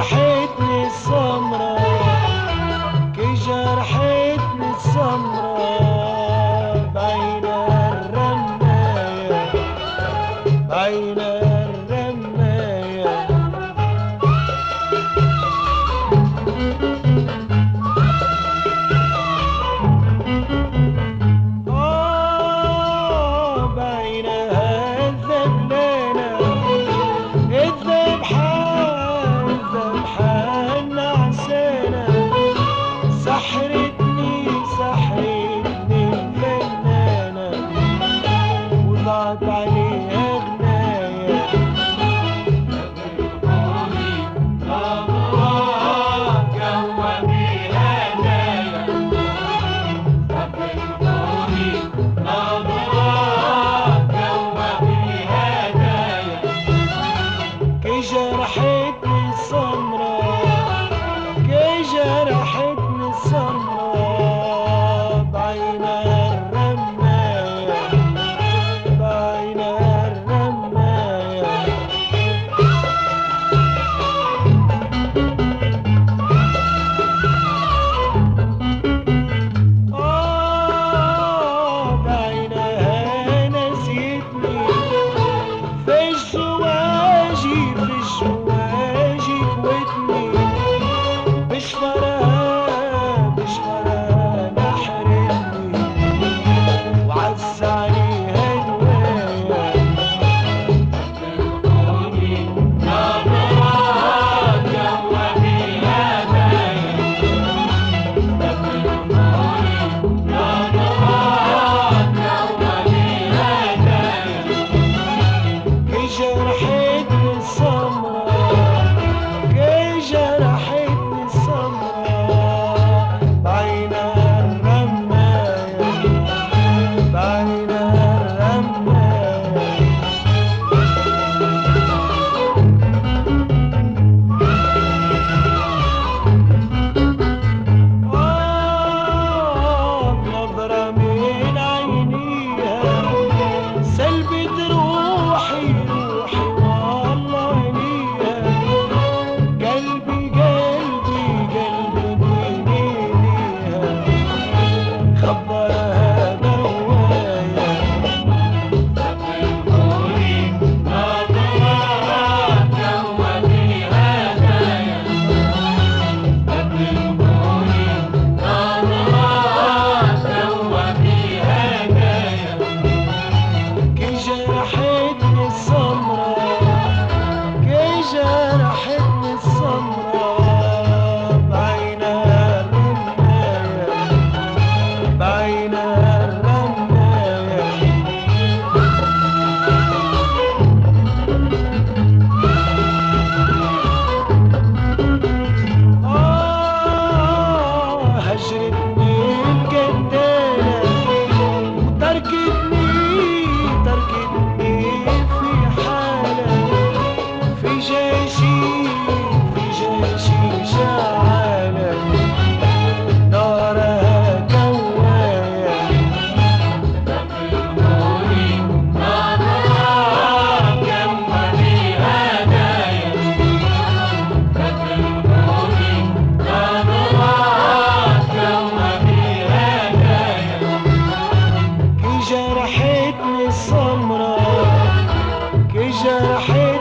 جرحتني السمرة، كي جرحتني السمرة، بعين الرماية، بعين الرماية. بعينها الذبلانة، الذبحة النعسانة، سحرتني الفنانة، وضعت عليها غناية. تبلغوني نظرات جوا بيها هدايا، تبلغوني نظرات جوا بيها هدايا. كي جرحتني السمرة، كي جرحتني السمرة، بعين الرماية، بعين الرماية. بعينها نسيتني في الشواجي، في الشواجي كوتني، بشفرها نحرتني، وعز عليها نوايا. تبلغوني نظرات جوا بيها هدايا، تبلغوني نظرات جوا بيها هدايا. كي جرحتني السمرة، كي جرحتني السمرة، بعين الرماية، بعين الرماية. بنظرة من عينيها سلبت روحي، روحي والله ليها، قلبي قلبي قلبي بين ايديها، خبرها دوايا. تبلغوني نظرات جوا بيها هدايا، تبلغوني نظرات جوا بيها هدايا. كي جرحتني السمرة، كي جرحتني السمرة، بعين الرماية، بعين الرماية. هجرتني القتالة، وتركتني في حالة، في جيشي شعالة، نارها جوايا. تبلغوني نظرات جوا بيها هدايا، تبلغوني نظرات جوا بيها هدايا. كي جرحتني السمرة، كي جرحتني